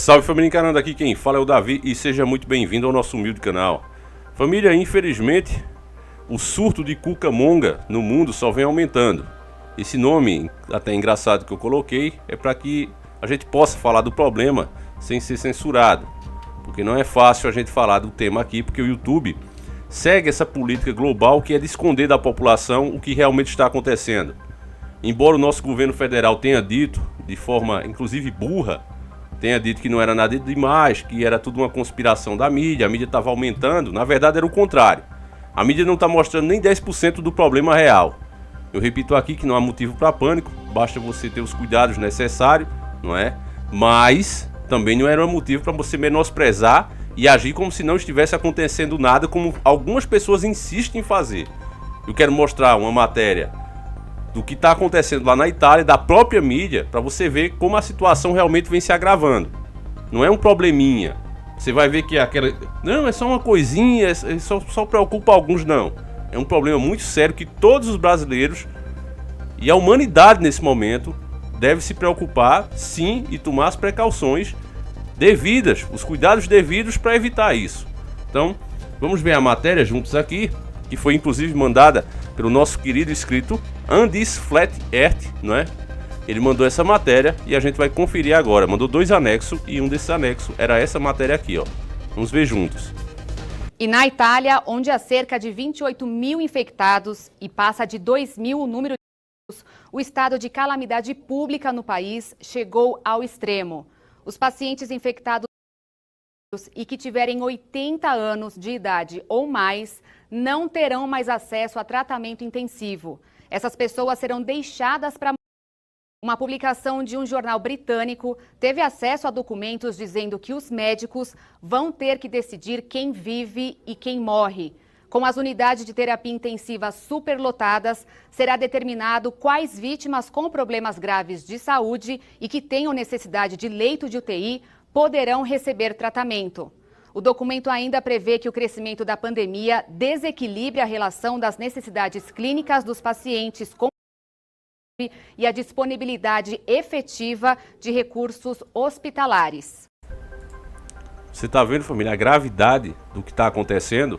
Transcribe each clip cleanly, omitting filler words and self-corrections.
Salve família encarando, aqui quem fala é o Davi e seja muito bem-vindo ao nosso humilde canal. Família, infelizmente, o surto de cucamonga no mundo só vem aumentando. Esse nome, até engraçado que eu coloquei, é para que a gente possa falar do problema sem ser censurado. Porque não é fácil a gente falar do tema aqui, porque o YouTube segue essa política global que é de esconder da população o que realmente está acontecendo. Embora o nosso governo federal tenha dito, de forma inclusive burra, tenha dito que não era nada demais, que era tudo uma conspiração da mídia, a mídia estava aumentando, na verdade era o contrário. A mídia não está mostrando nem 10% do problema real. Eu repito aqui que não há motivo para pânico, basta você ter os cuidados necessários, não é? Mas também não era um motivo para você menosprezar e agir como se não estivesse acontecendo nada, como algumas pessoas insistem em fazer. Eu quero mostrar uma matéria do que está acontecendo lá na Itália, da própria mídia, para você ver como a situação realmente vem se agravando. Não é um probleminha. Você vai ver que aquela... Não, é só uma coisinha, só preocupa alguns, não. É um problema muito sério que todos os brasileiros e a humanidade nesse momento deve se preocupar, sim, e tomar as precauções devidas, os cuidados devidos para evitar isso. Então, vamos ver a matéria juntos aqui, que foi inclusive mandada pelo nosso querido inscrito Andis Flat Earth, não é? Ele mandou essa matéria e a gente vai conferir agora. Mandou 2 anexos e um desses anexos era essa matéria aqui, ó. Vamos ver juntos. E na Itália, onde há cerca de 28 mil infectados e passa de 2 mil o número de casos, o estado de calamidade pública no país chegou ao extremo. Os pacientes infectados e que tiverem 80 anos de idade ou mais não terão mais acesso a tratamento intensivo. Essas pessoas serão deixadas para morrer. Uma publicação de um jornal britânico teve acesso a documentos dizendo que os médicos vão ter que decidir quem vive e quem morre. Com as unidades de terapia intensiva superlotadas, será determinado quais vítimas com problemas graves de saúde e que tenham necessidade de leito de UTI poderão receber tratamento. O documento ainda prevê que o crescimento da pandemia desequilibre a relação das necessidades clínicas dos pacientes com e a disponibilidade efetiva de recursos hospitalares. Você está vendo, família, a gravidade do que está acontecendo?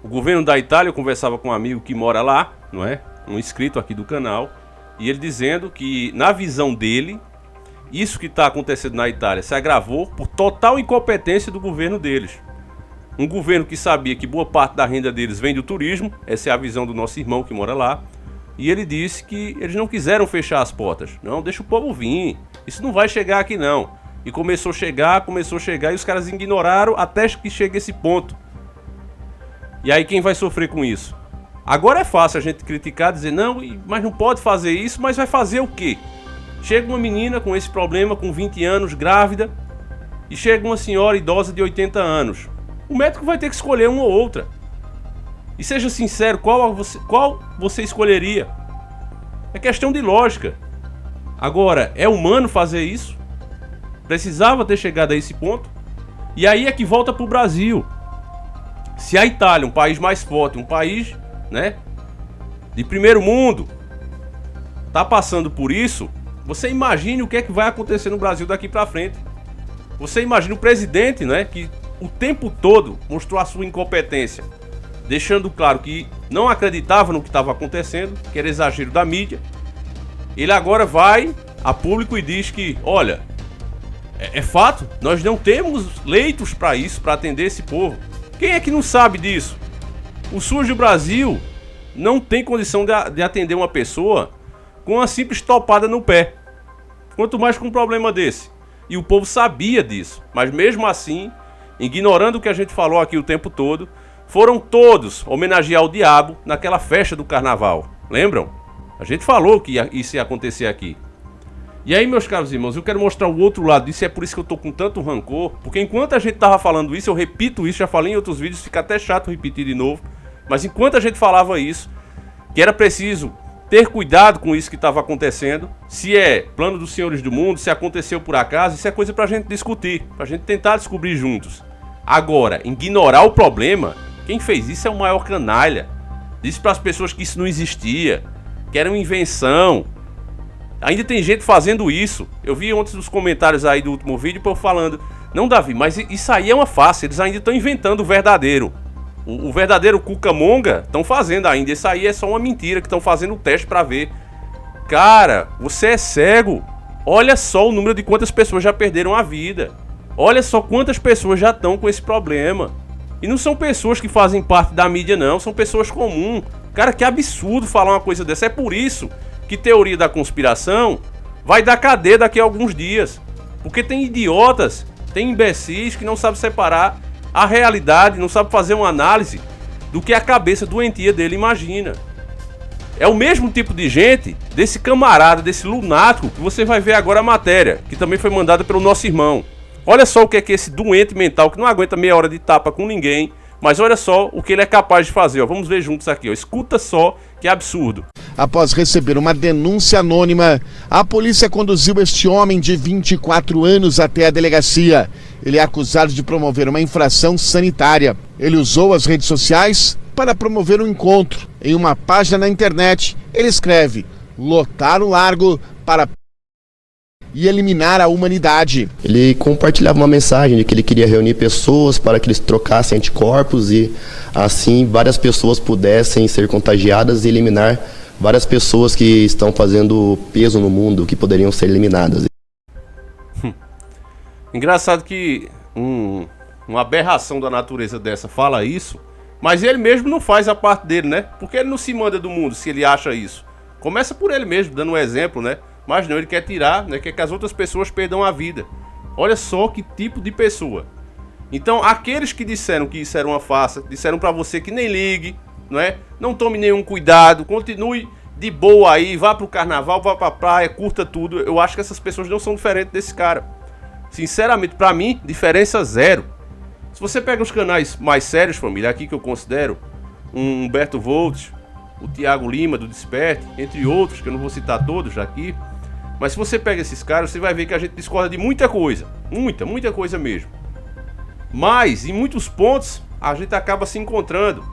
O governo da Itália, eu conversava com um amigo que mora lá, não é? Um inscrito aqui do canal, e ele dizendo que, na visão dele, isso que está acontecendo na Itália se agravou por total incompetência do governo deles. Um governo que sabia que boa parte da renda deles vem do turismo, essa é a visão do nosso irmão que mora lá, e ele disse que eles não quiseram fechar as portas. Não, deixa o povo vir, isso não vai chegar aqui não. E começou a chegar, e os caras ignoraram até que chegue esse ponto. E aí quem vai sofrer com isso? Agora é fácil a gente criticar, dizer não, mas não pode fazer isso, mas vai fazer o quê? Chega uma menina com esse problema, com 20 anos, grávida, e chega uma senhora idosa de 80 anos. O médico vai ter que escolher uma ou outra. E seja sincero, qual você escolheria? É questão de lógica. Agora, é humano fazer isso? Precisava ter chegado a esse ponto? E aí é que volta para o Brasil. Se a Itália, um país mais forte, um país, né, de primeiro mundo, tá passando por isso, você imagine o que é que vai acontecer no Brasil daqui para frente. Você imagina o presidente, né, que o tempo todo mostrou a sua incompetência, deixando claro que não acreditava no que estava acontecendo, que era exagero da mídia. Ele agora vai a público e diz que, olha, é fato, nós não temos leitos para isso, para atender esse povo. Quem é que não sabe disso? O SUS do Brasil não tem condição de atender uma pessoa com uma simples topada no pé. Quanto mais com um problema desse. E o povo sabia disso. Mas mesmo assim, ignorando o que a gente falou aqui o tempo todo, foram todos homenagear o diabo naquela festa do carnaval. Lembram? A gente falou que isso ia acontecer aqui. E aí, meus caros irmãos, eu quero mostrar o outro lado disso. É por isso que eu tô com tanto rancor. Porque enquanto a gente tava falando isso, eu repito isso, já falei em outros vídeos, fica até chato repetir de novo. Mas enquanto a gente falava isso, que era preciso ter cuidado com isso que estava acontecendo, se é plano dos senhores do mundo, se aconteceu por acaso, isso é coisa pra gente discutir, pra gente tentar descobrir juntos. Agora, ignorar o problema, quem fez isso é o maior canalha. Disse para as pessoas que isso não existia, que era uma invenção. Ainda tem gente fazendo isso. Eu vi ontem nos comentários aí do último vídeo, por falando, não, Davi, mas isso aí é uma farsa, eles ainda estão inventando o verdadeiro. O verdadeiro Cucamonga estão fazendo ainda, isso aí é só uma mentira, que estão fazendo o teste pra ver. Cara, você é cego. Olha só o número de quantas pessoas já perderam a vida. Olha só quantas pessoas já estão com esse problema. E não são pessoas que fazem parte da mídia não, são pessoas comuns. Cara, que absurdo falar uma coisa dessa. É por isso que teoria da conspiração vai dar cadeia daqui a alguns dias. Porque tem idiotas, tem imbecis que não sabem separar a realidade, não sabem fazer uma análise do que a cabeça doentia dele imagina. É o mesmo tipo de gente, desse camarada, desse lunático, que você vai ver agora a matéria, que também foi mandada pelo nosso irmão. Olha só o que é que esse doente mental, que não aguenta meia hora de tapa com ninguém, mas olha só o que ele é capaz de fazer. Ó. Vamos ver juntos aqui. Ó. Escuta só que absurdo. Após receber uma denúncia anônima, a polícia conduziu este homem de 24 anos até a delegacia. Ele é acusado de promover uma infração sanitária. Ele usou as redes sociais para promover um encontro. Em uma página na internet, ele escreve: lotar o largo para e eliminar a humanidade. Ele compartilhava uma mensagem de que ele queria reunir pessoas para que eles trocassem anticorpos e assim várias pessoas pudessem ser contagiadas e eliminar várias pessoas que estão fazendo peso no mundo, que poderiam ser eliminadas. Engraçado que uma aberração da natureza dessa fala isso, mas ele mesmo não faz a parte dele, né? Porque ele não se manda do mundo se ele acha isso. Começa por ele mesmo, dando um exemplo, né? Mas não, ele quer tirar, né? Quer que as outras pessoas perdam a vida. Olha só que tipo de pessoa. Então, aqueles que disseram que isso era uma farsa, disseram pra você que nem ligue, não é? Não tome nenhum cuidado, continue de boa aí, vá pro carnaval, vá pra praia, curta tudo. Eu acho que essas pessoas não são diferentes desse cara. Sinceramente, pra mim, diferença zero. Se você pega os canais mais sérios, família, aqui que eu considero, um Humberto Volts, o Thiago Lima do Desperte, entre outros, que eu não vou citar todos aqui, mas se você pega esses caras, você vai ver que a gente discorda de muita coisa. Muita coisa mesmo. Mas, em muitos pontos, a gente acaba se encontrando.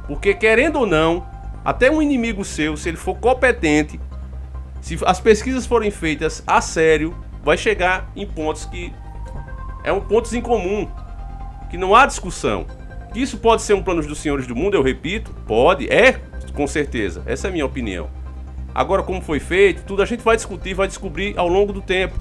Porque, querendo ou não, até um inimigo seu, se ele for competente, se as pesquisas forem feitas a sério, vai chegar em pontos que pontos em comum, que não há discussão. Que isso pode ser um plano dos senhores do mundo, eu repito, pode, com certeza, essa é a minha opinião. Agora, como foi feito, tudo a gente vai discutir, vai descobrir ao longo do tempo.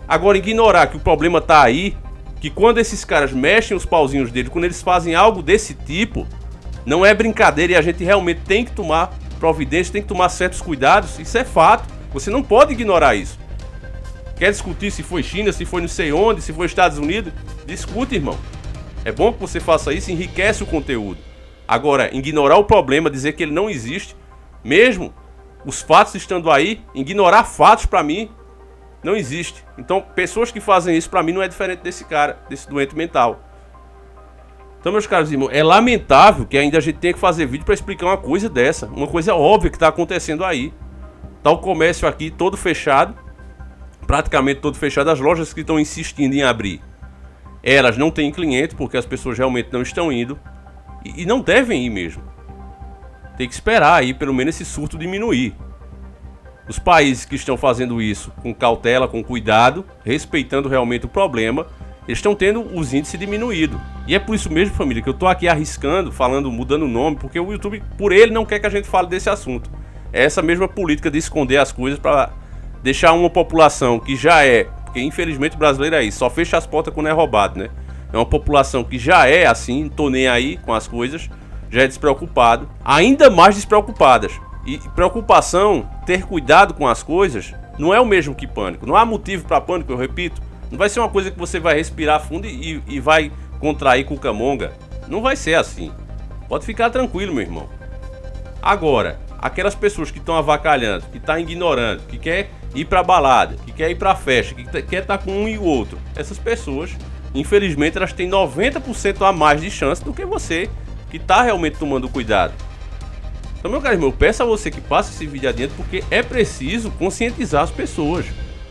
Agora, ignorar que o problema tá aí, que quando esses caras mexem os pauzinhos deles, quando eles fazem algo desse tipo, não é brincadeira e a gente realmente tem que tomar providência, tem que tomar certos cuidados, isso é fato. Você não pode ignorar isso. Quer discutir se foi China, se foi não sei onde, se foi Estados Unidos? Discute, irmão. É bom que você faça isso, enriquece o conteúdo. Agora, ignorar o problema, dizer que ele não existe, mesmo os fatos estando aí, ignorar fatos pra mim, não existe. Então, pessoas que fazem isso pra mim não é diferente desse cara, desse doente mental. Então, meus caros irmãos, é lamentável que ainda a gente tenha que fazer vídeo pra explicar uma coisa dessa, uma coisa óbvia que tá acontecendo aí. Tá o comércio aqui todo fechado, praticamente todo fechado, as lojas que estão insistindo em abrir, elas não têm cliente porque as pessoas realmente não estão indo e não devem ir mesmo. Tem que esperar aí pelo menos esse surto diminuir. Os países que estão fazendo isso com cautela, com cuidado, respeitando realmente o problema, eles estão tendo os índices diminuídos. E é por isso mesmo, família, que eu tô aqui arriscando, falando, mudando o nome, porque o YouTube, por ele, não quer que a gente fale desse assunto. É essa mesma política de esconder as coisas para deixar uma população que já porque infelizmente o brasileiro é isso, só fecha as portas quando é roubado, né? É uma população que já é assim, tô nem aí com as coisas, já é despreocupado, ainda mais despreocupadas. E preocupação, ter cuidado com as coisas, não é o mesmo que pânico. Não há motivo para pânico, eu repito. Não vai ser uma coisa que você vai respirar fundo e vai contrair Cucamonga. Não vai ser assim. Pode ficar tranquilo, meu irmão. Agora, aquelas pessoas que estão avacalhando, que estão ignorando, que quer ir pra balada, que quer ir pra festa, que quer estar com um e o outro, essas pessoas, infelizmente, elas têm 90% a mais de chance do que você, que tá realmente tomando cuidado. Então, meu caro irmão, eu peço a você que passe esse vídeo adiante, porque é preciso conscientizar as pessoas.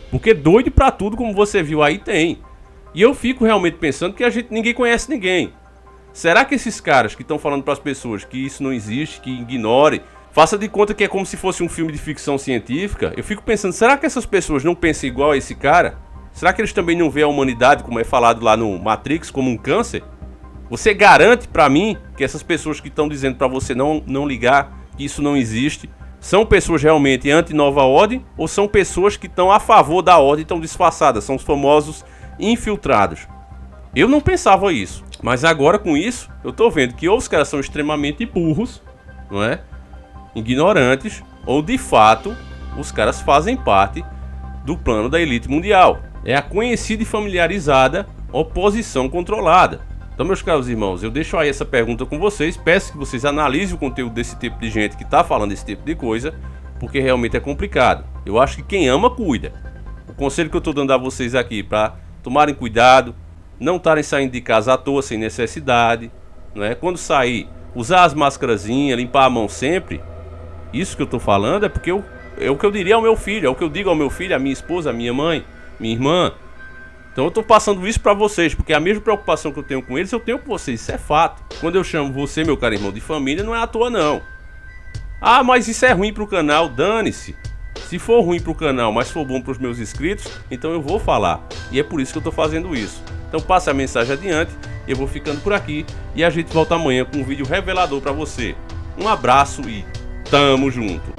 Porque doido pra tudo, como você viu aí, tem. E eu fico realmente pensando que ninguém conhece ninguém. Será que esses caras que estão falando para as pessoas que isso não existe, que ignore, Faça de conta que é como se fosse um filme de ficção científica. Eu fico pensando, será que essas pessoas não pensam igual a esse cara? Será que eles também não veem a humanidade, como é falado lá no Matrix, como um câncer? Você garante pra mim que essas pessoas que estão dizendo pra você não ligar, que isso não existe, são pessoas realmente anti-nova ordem ou são pessoas que estão a favor da ordem e estão disfarçadas? São os famosos infiltrados. Eu não pensava isso, mas agora com isso eu tô vendo que ou os caras são extremamente burros, não é? Ignorantes, ou de fato os caras fazem parte do plano da elite mundial. É a conhecida e familiarizada oposição controlada. Então, meus caros irmãos, eu deixo aí essa pergunta com vocês. Peço que vocês analisem o conteúdo desse tipo de gente que está falando esse tipo de coisa, porque realmente é complicado. Eu acho que quem ama, cuida. O conselho que eu estou dando a vocês aqui para tomarem cuidado, não estarem saindo de casa à toa sem necessidade, não é? Quando sair, usar as máscarazinhas, limpar a mão sempre. Isso que eu estou falando é porque é o que eu diria ao meu filho, é o que eu digo ao meu filho, à minha esposa, à minha mãe, minha irmã. Então eu tô passando isso pra vocês, porque a mesma preocupação que eu tenho com eles, eu tenho com vocês, isso é fato. Quando eu chamo você, meu caro irmão, de família, não é à toa não. Ah, mas isso é ruim pro canal, dane-se. Se for ruim pro canal, mas for bom pros meus inscritos, então eu vou falar. E é por isso que eu tô fazendo isso. Então passe a mensagem adiante, eu vou ficando por aqui e a gente volta amanhã com um vídeo revelador pra você. Um abraço e tamo junto.